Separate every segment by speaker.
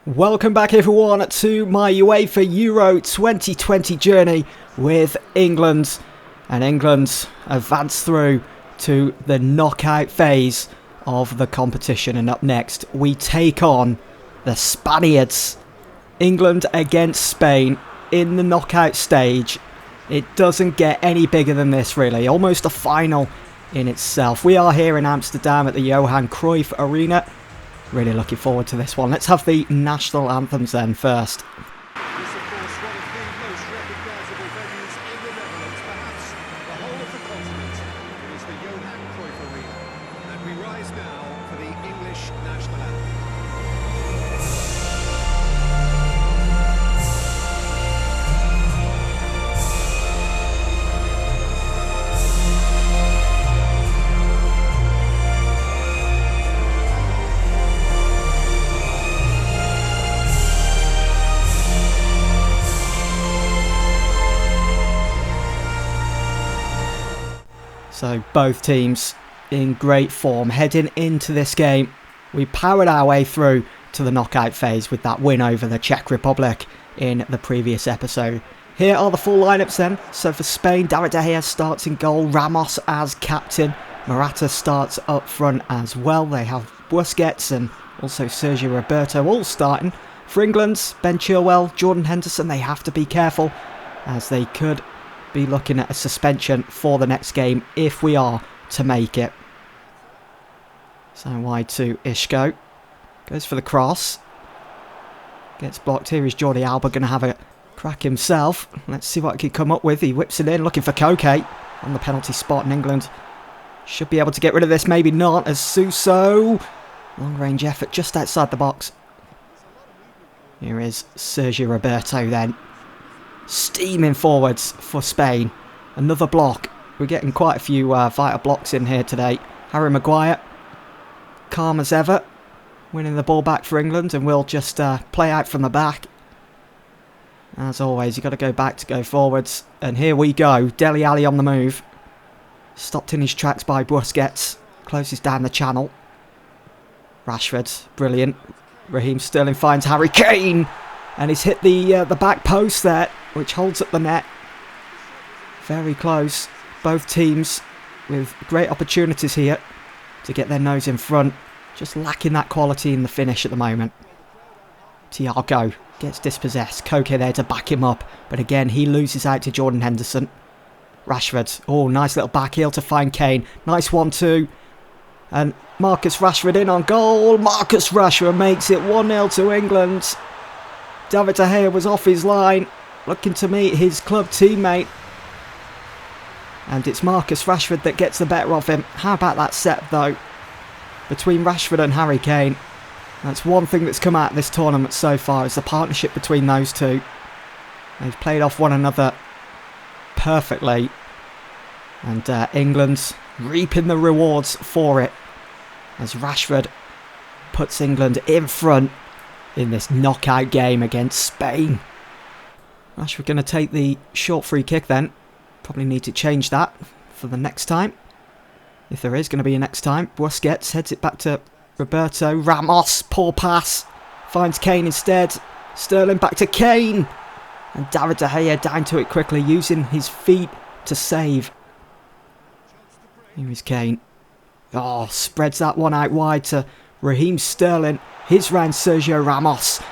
Speaker 1: Welcome back everyone to my UEFA Euro 2020 journey with England. And England advanced through to the knockout phase of the competition. And up next we take on the Spaniards. England against Spain in the knockout stage. It doesn't get any bigger than this really. Almost a final in itself. We are here in Amsterdam at the Johan Cruyff Arena. Really looking forward to this one. Let's have the national anthems then first.
Speaker 2: This, of course, one of the most recognisable venues in the Netherlands, perhaps the whole of the continent. It is the Johan Cruyff Arena. And we rise now for the English national anthem.
Speaker 1: So both teams in great form heading into this game. We powered our way through to the knockout phase with that win over the Czech Republic in the previous episode. Here are the full lineups then. So for Spain, David De Gea starts in goal, Ramos as captain, Morata starts up front as well. They have Busquets and also Sergio Roberto all starting. For England, Ben Chilwell, Jordan Henderson, they have to be careful as they could be looking at a suspension for the next game if we are to make it. So wide to Isco. Goes for the cross. Gets blocked. Here is Jordi Alba going to have a crack himself. Let's see what he can come up with. He whips it in looking for Koke on the penalty spot in England. Should be able to get rid of this. Maybe not as Suso. Long range effort just outside the box. Here is Sergio Roberto then. Steaming forwards for Spain. Another block. We're getting quite a few vital blocks in here today. Harry Maguire, calm as ever, winning the ball back for England, and we'll just play out from the back. As always, you've got to go back to go forwards. And here we go. Dele Alli on the move. Stopped in his tracks by Busquets. Closes down the channel. Rashford, brilliant. Raheem Sterling finds Harry Kane. And he's hit the back post there, which holds up the net. Very close. Both teams with great opportunities here to get their nose in front. Just lacking that quality in the finish at the moment. Thiago gets dispossessed. Koke there to back him up. But again, he loses out to Jordan Henderson. Rashford. Oh, nice little back heel to find Kane. Nice 1-2. And Marcus Rashford in on goal. Marcus Rashford makes it 1-0 to England. David De Gea was off his line, looking to meet his club teammate. And it's Marcus Rashford that gets the better of him. How about that set, though, between Rashford and Harry Kane? That's one thing that's come out of this tournament so far, is the partnership between those two. They've played off one another perfectly. And England reaping the rewards for it, as Rashford puts England in front in this knockout game against Spain. Rashford going to take the short free kick then. Probably need to change that for the next time, if there is going to be a next time. Busquets heads it back to Roberto. Ramos, poor pass. Finds Kane instead. Sterling back to Kane. And David De Gea down to it quickly, using his feet to save. Here is Kane. Oh, spreads that one out wide to Raheem Sterling. His round Sergio Ramos.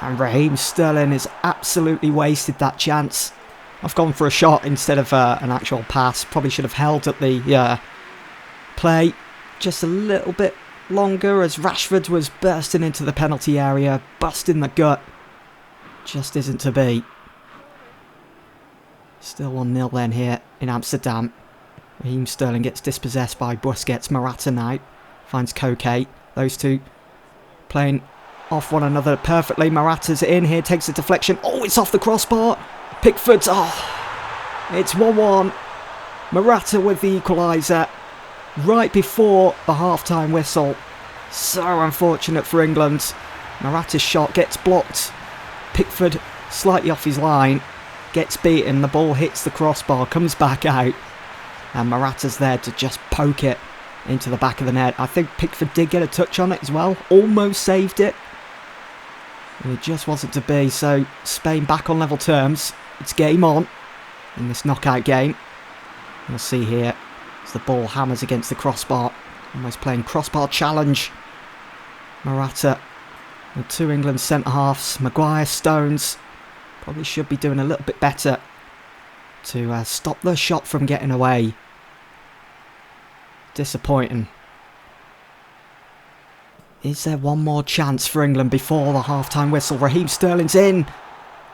Speaker 1: And Raheem Sterling has absolutely wasted that chance. I've gone for a shot instead of an actual pass. Probably should have held at the play just a little bit longer, as Rashford was bursting into the penalty area, busting the gut. Just isn't to be. Still 1-0 then here in Amsterdam. Raheem Sterling gets dispossessed by Busquets. Morata now finds Koke. Those two playing off one another perfectly. Morata's in here, takes a deflection. Oh, it's off the crossbar. Pickford's, it's 1-1. Morata with the equaliser right before the half-time whistle. So unfortunate for England. Morata's shot gets blocked. Pickford slightly off his line, gets beaten. The ball hits the crossbar, comes back out. And Morata's there to just poke it into the back of the net. I think Pickford did get a touch on it as well. Almost saved it. And it just wasn't to be, so Spain back on level terms. It's game on in this knockout game. You'll see here as the ball hammers against the crossbar. Almost playing crossbar challenge. Morata with two England centre-halves. Maguire, Stones. Probably should be doing a little bit better to stop the shot from getting away. Disappointing. Is there one more chance for England before the half-time whistle? Raheem Sterling's in.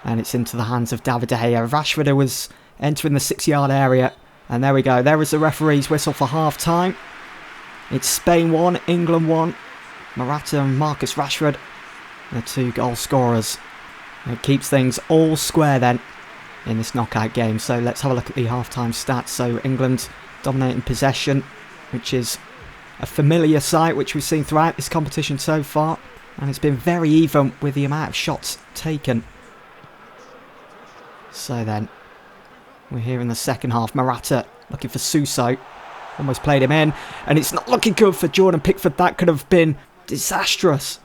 Speaker 1: And it's into the hands of David De Gea. Rashford, who was entering the 6-yard area. And there we go. There is the referee's whistle for half-time. It's Spain 1, England 1. Morata and Marcus Rashford, the two goal scorers. It keeps things all square then in this knockout game. So let's have a look at the half-time stats. So England dominating possession, which is a familiar sight which we've seen throughout this competition so far. And it's been very even with the amount of shots taken. So then, we're here in the second half. Morata looking for Suso. Almost played him in. And it's not looking good for Jordan Pickford. That could have been disastrous.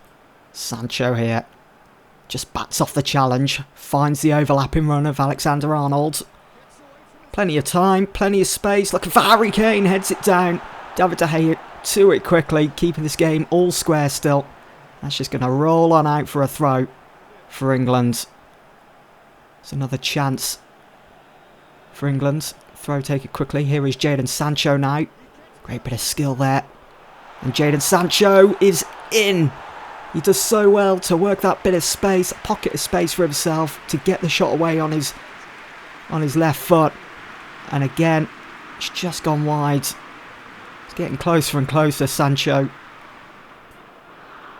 Speaker 1: Sancho here. Just bats off the challenge. Finds the overlapping run of Alexander-Arnold. Plenty of time. Plenty of space. Looking for Harry Kane. Heads it down. David De Gea to it quickly. Keeping this game all square still. That's just going to roll on out for a throw for England. It's another chance for England. Throw taken quickly. Here is Jadon Sancho now. Great bit of skill there. And Jadon Sancho is in. He does so well to work that bit of space, a pocket of space for himself to get the shot away on his left foot. And again, it's just gone wide. It's getting closer and closer, Sancho.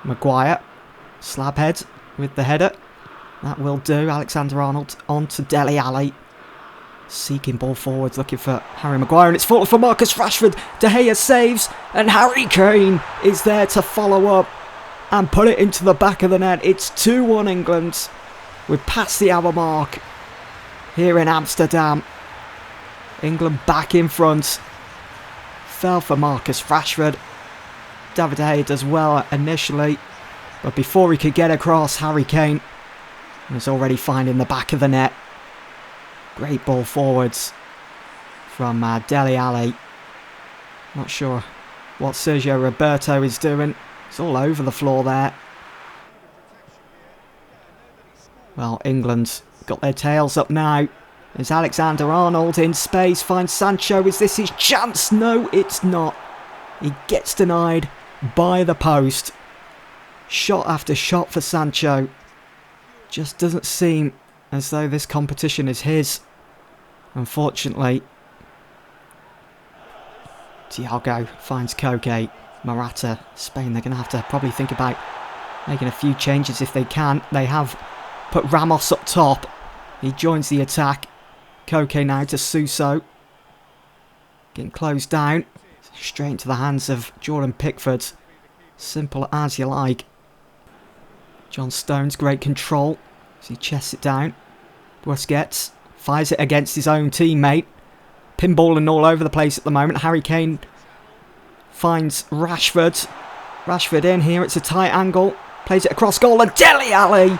Speaker 1: Maguire, slab head with the header. That will do. Alexander-Arnold on to Dele Alli. Seeking ball forwards, looking for Harry Maguire, and it's fallen for Marcus Rashford. De Gea saves, and Harry Kane is there to follow up and put it into the back of the net. It's 2-1 England. We're past the hour mark here in Amsterdam. England back in front. Fell for Marcus Rashford. David De Gea does well initially, but before he could get across, Harry Kane was already finding the back of the net. Great ball forwards from Dele Alli. Not sure what Sergio Roberto is doing. It's all over the floor there. Well, England got their tails up now. There's Alexander-Arnold in space. Finds Sancho. Is this his chance? No, it's not. He gets denied by the post. Shot after shot for Sancho. Just doesn't seem as though this competition is his, unfortunately. Thiago finds Koke. Morata. Spain, they're going to have to probably think about making a few changes if they can. They have put Ramos up top. He joins the attack. Koke now to Suso. Getting closed down. Straight into the hands of Jordan Pickford. Simple as you like. John Stones, great control as he chests it down. Busquets fires it against his own teammate. Pinballing all over the place at the moment. Harry Kane finds Rashford. Rashford in here. It's a tight angle. Plays it across goal. And Dele Alli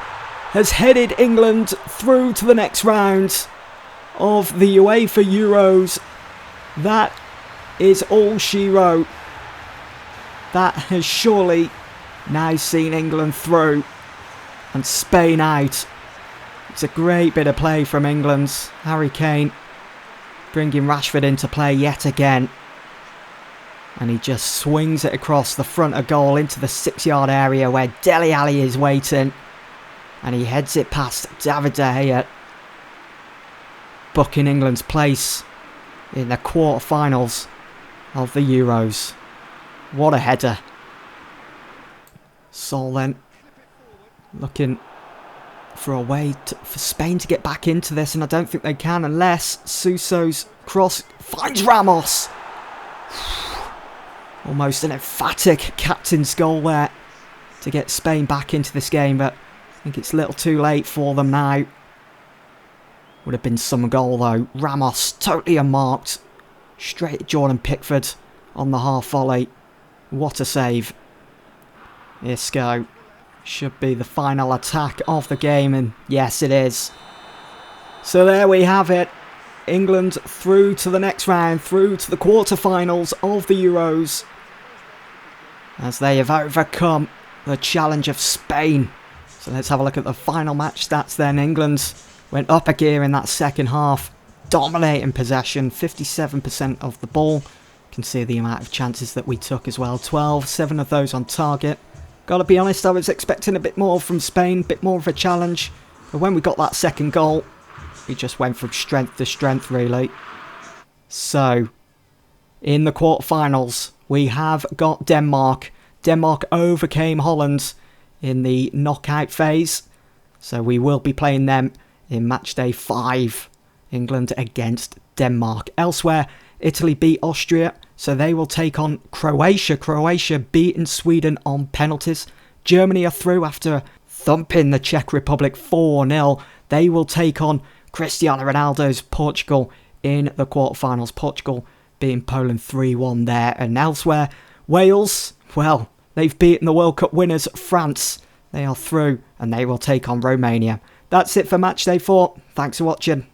Speaker 1: has headed England through to the next round of the UEFA Euros. That is all she wrote. That has surely now seen England through and Spain out. It's a great bit of play from England. Harry Kane bringing Rashford into play yet again. And he just swings it across the front of goal into the 6-yard area where Dele Alli is waiting. And he heads it past David De Gea, booking England's place in the quarterfinals of the Euros. What a header. Sol then looking for a way for Spain to get back into this, and I don't think they can unless Suso's cross finds Ramos. Almost an emphatic captain's goal there to get Spain back into this game, but I think it's a little too late for them now. Would have been some goal though. Ramos totally unmarked. Straight at Jordan Pickford on the half volley. What a save. Isco should be the final attack of the game, and yes, it is. So there we have it. England through to the next round, through to the quarterfinals of the Euros, as they have overcome the challenge of Spain. So let's have a look at the final match stats then. England went up a gear in that second half, dominating possession, 57% of the ball. You can see the amount of chances that we took as well, 12, 7 of those on target. Gotta be honest, I was expecting a bit more from Spain, a bit more of a challenge. But when we got that second goal, we just went from strength to strength, really. So, in the quarterfinals, we have got Denmark. Denmark overcame Holland in the knockout phase. So we will be playing them in matchday 5. England against Denmark. Elsewhere, Italy beat Austria, so they will take on Croatia. Croatia beating Sweden on penalties. Germany are through after thumping the Czech Republic 4-0. They will take on Cristiano Ronaldo's Portugal in the quarterfinals. Portugal beating Poland 3-1 there. And elsewhere, Wales, well, they've beaten the World Cup winners France. They are through and they will take on Romania. That's it for matchday 4. Thanks for watching.